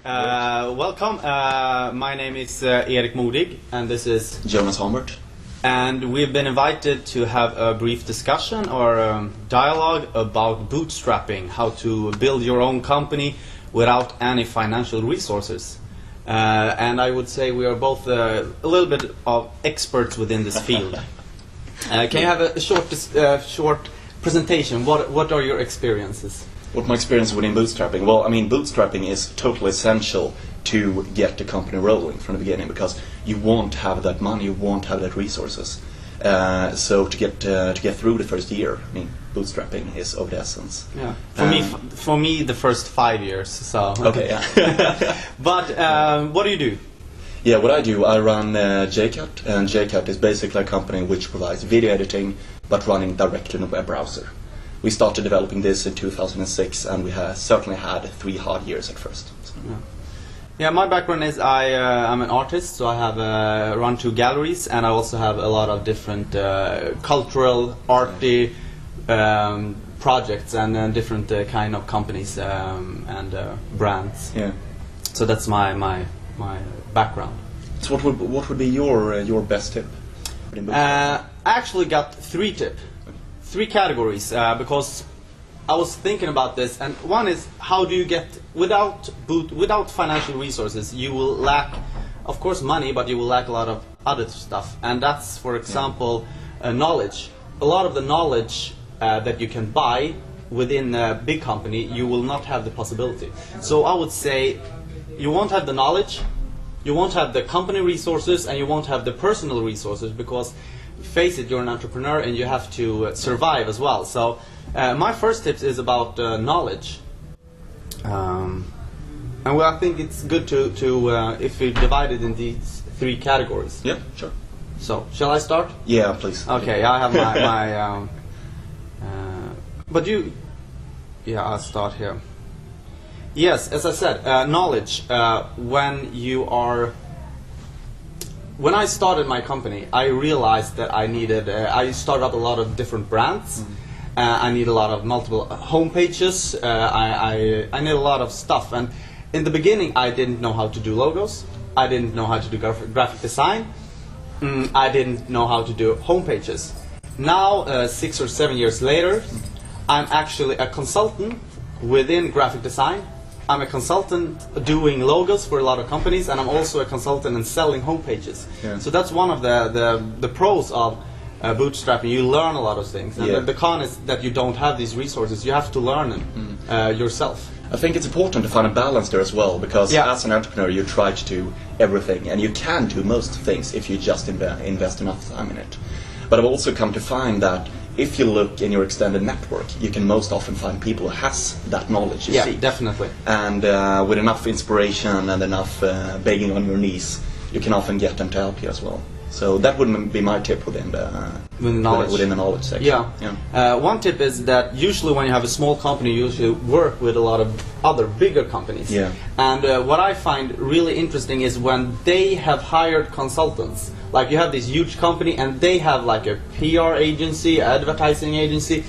Welcome. My name is Erik Modig, and this is Jonas Hombert. And we've been invited to have a brief discussion or dialogue about bootstrapping, how to build your own company without any financial resources. And I would say we are both a little bit of experts within this field. Can you have a short presentation? What are your experiences? What my experience within bootstrapping? Well, I mean, bootstrapping is totally essential to get the company rolling from the beginning, because you won't have that money, you won't have that resources. So to get through the first year, I mean, bootstrapping is of the essence. Yeah. For me, the first 5 years. So. Okay. Yeah. But what do you do? Yeah, what I do, I run JayCut, and JayCut is basically a company which provides video editing, but running directly in a web browser. We started developing this in 2006, and we have certainly had 3 hard years at first. So. Yeah, my background is I'm an artist, so I have run 2 galleries, and I also have a lot of different cultural, arty projects and different kind of companies and brands. Yeah. So that's my background. So what would be your best tip? I actually got 3 tips. 3 categories, because I was thinking about this, and one is how do you get, without financial resources, you will lack, of course, money, but you will lack a lot of other stuff, and that's, for example, knowledge. A lot of the knowledge that you can buy within a big company, you will not have the possibility. So I would say you won't have the knowledge, you won't have the company resources, and you won't have the personal resources, because face it, you're an entrepreneur and you have to survive as well. So my first tip is about knowledge, and I think it's good to if we divide it in these 3 categories. Yeah, sure. So shall I start? Yeah, please. Okay, I have my but you, yeah, I'll start here. Yes, as I said, knowledge. When I started my company, I realized that I needed, I started up a lot of different brands. I need a lot of multiple home pages. I need a lot of stuff. And in the beginning, I didn't know how to do logos. I didn't know how to do graphic design. I didn't know how to do home pages. Now, 6 or 7 years later, I'm actually a consultant within graphic design. I'm a consultant doing logos for a lot of companies, and I'm also a consultant in selling home pages. Yeah. So that's one of the pros of bootstrapping. You learn a lot of things. And the con is that you don't have these resources. You have to learn them yourself. I think it's important to find a balance there as well, because as an entrepreneur you try to do everything, and you can do most things if you just invest enough time in it. But I've also come to find that if you look in your extended network, you can most often find people who has that knowledge you see. Yeah, definitely. And with enough inspiration and enough begging on your knees, you can often get them to help you as well. So that would be my tip within the knowledge section. Yeah. One tip is that usually when you have a small company, you usually work with a lot of other bigger companies. Yeah. And what I find really interesting is when they have hired consultants. Like you have this huge company and they have like a PR agency, advertising agency,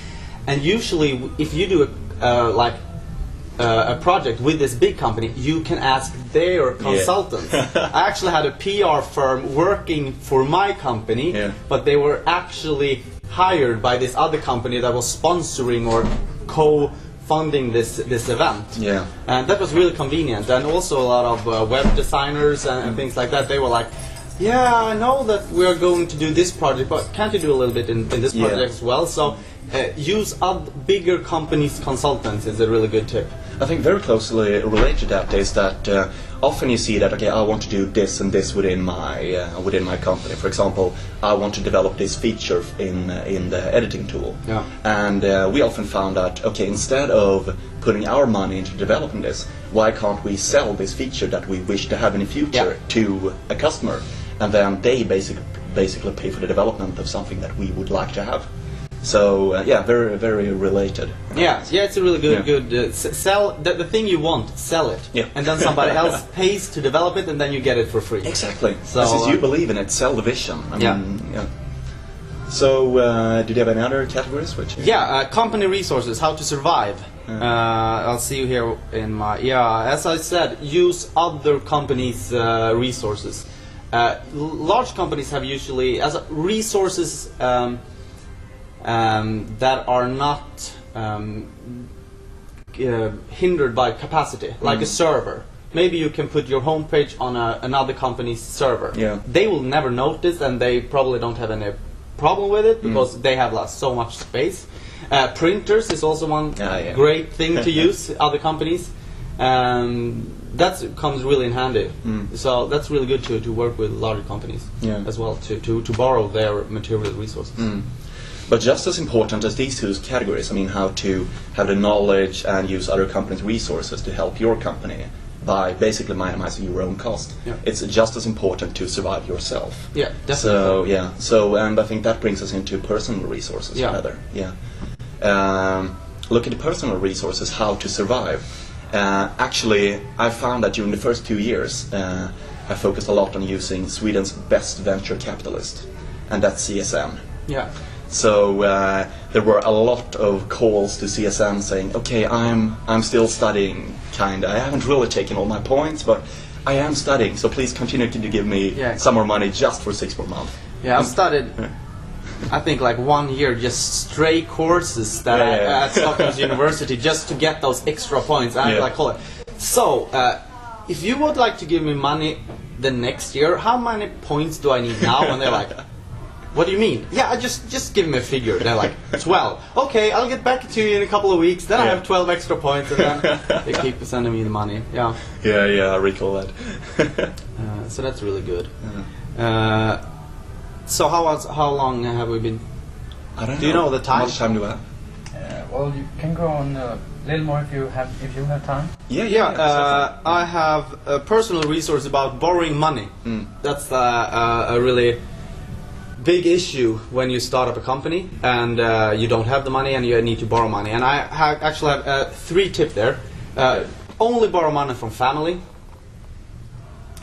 and usually if you do a project with this big company, you can ask their consultants. I actually had a PR firm working for my company, but they were actually hired by this other company that was sponsoring or co-funding this event. Yeah. And that was really convenient. And also a lot of web designers and things like that, they were like, yeah, I know that we're going to do this project, but can't you do a little bit in this project as well? So use bigger companies' consultants is a really good tip. I think very closely related to that is that often you see that, okay, I want to do this and this within my company. For example, I want to develop this feature in the editing tool. Yeah. And we often found that, okay, instead of putting our money into developing this, why can't we sell this feature that we wish to have in the future to a customer? And then they basically pay for the development of something that we would like to have. So very, very related. Yeah, it's a really good sell the thing you want, sell it, and then somebody else pays to develop it, and then you get it for free. Exactly. So since you believe in it, sell the vision. I mean, So, did you have any other categories? Company resources, how to survive. I'll see you here in my... Yeah, as I said, use other companies' resources. Large companies have usually resources that are not hindered by capacity, like a server. Maybe you can put your homepage on another company's server. Yeah. They will never notice, and they probably don't have any problem with it because they have so much space. Printers is also one great thing to use. Other companies, that comes really in handy. So that's really good to work with larger companies as well to borrow their material resources. But just as important as these two categories, I mean, how to have the knowledge and use other companies' resources to help your company by basically minimizing your own cost. It's just as important to survive yourself. Yeah, definitely. So and I think that brings us into personal resources rather. Look at the personal resources, how to survive. Actually, I found that during the first 2 years, I focused a lot on using Sweden's best venture capitalist, and that's CSN. Yeah. So there were a lot of calls to CSN saying, okay, I'm still studying, kinda. I haven't really taken all my points, but I am studying, so please continue to give me some more money just for 6 more months. Yeah, I've studied, I think, like 1 year, just stray courses that at Stockholm University just to get those extra points. I like call it. So, if you would like to give me money the next year, how many points do I need now? And they're like, what do you mean? Yeah, just give me a figure. They're like, 12. Okay, I'll get back to you in a couple of weeks. Then I have 12 extra points, and then they keep sending me the money. Yeah. Yeah, I recall that. So that's really good. So how long have we been? I don't know. Do you know the time? How much time do I have? Well, you can go on a little more if you have time. I have a personal resource about borrowing money. That's a really big issue when you start up a company and you don't have the money and you need to borrow money. And I actually have 3 tips there. Only borrow money from family,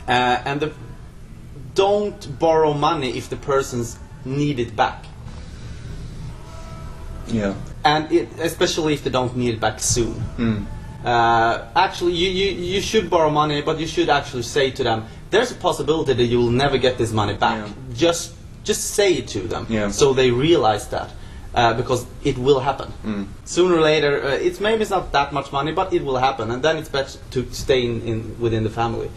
and don't borrow money if the person's need it back. Yeah. And especially if they don't need it back soon. Actually, you should borrow money, but you should actually say to them, there's a possibility that you will never get this money back. Just say it to them, so they realize that, because it will happen. Sooner or later, it's not that much money, but it will happen, and then it's better to stay within the family.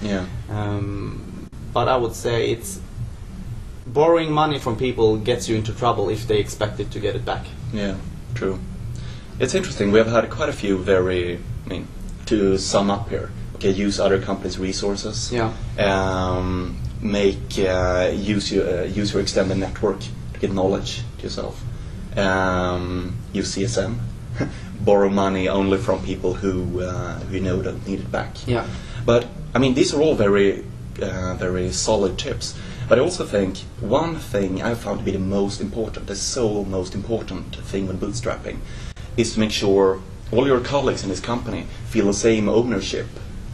But I would say borrowing money from people gets you into trouble if they expect it to get it back. Yeah, true. It's interesting. We have had quite a few to sum up here. Okay, use other companies' resources. Use your extended network to get knowledge to yourself. Use CSN. Borrow money only from people who you know don't need it back. But I mean, these are all very solid tips. But I also think one thing I found to be the most important thing when bootstrapping is to make sure all your colleagues in this company feel the same ownership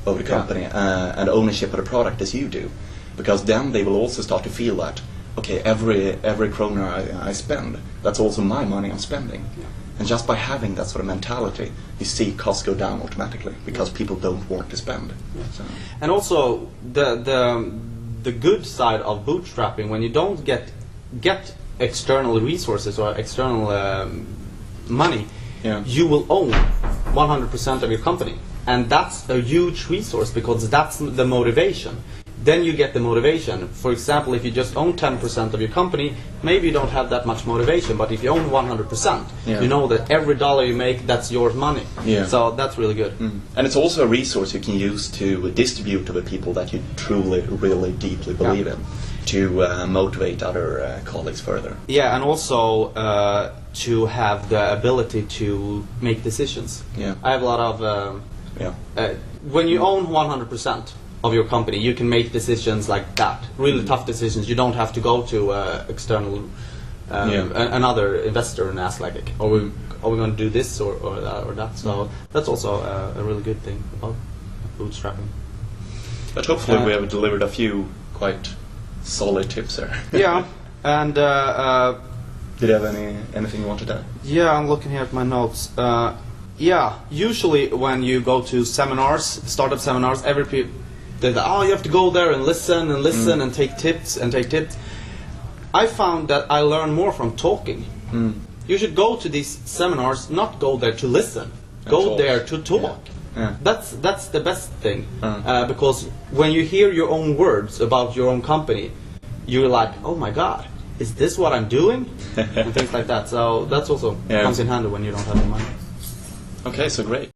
of the company and ownership of the product as you do. Because then they will also start to feel that, okay, every kroner I spend, that's also my money I'm spending. And just by having that sort of mentality, you see costs go down automatically because people don't want to spend. So. And also the good side of bootstrapping, when you don't get external resources or external money, you will own 100% of your company, and that's a huge resource because that's the motivation. Then you get the motivation. For example, if you just own 10% of your company, maybe you don't have that much motivation, but if you own 100%, you know that every dollar you make, that's your money. So that's really good. And it's also a resource you can use to distribute to the people that you truly, really deeply believe in, to motivate other colleagues further. Yeah, and also to have the ability to make decisions. I have a lot of... when you own 100% of your company, you can make decisions like that, really tough decisions. You don't have to go to external another investor and ask, like, are we going to do this or that? So that's also a really good thing about bootstrapping. But hopefully we have delivered a few quite solid tips there. And did you have anything you wanted to add? I'm looking here at my notes. Yeah, usually when you go to seminars, startup seminars, they're like, oh, you have to go there and listen and take tips and take tips. I found that I learn more from talking. You should go to these seminars, not go there to listen. Go there to talk. Yeah. That's the best thing, because when you hear your own words about your own company, you're like, oh my god, is this what I'm doing? And things like that. So that's also comes in handy when you don't have the money. Okay, so great.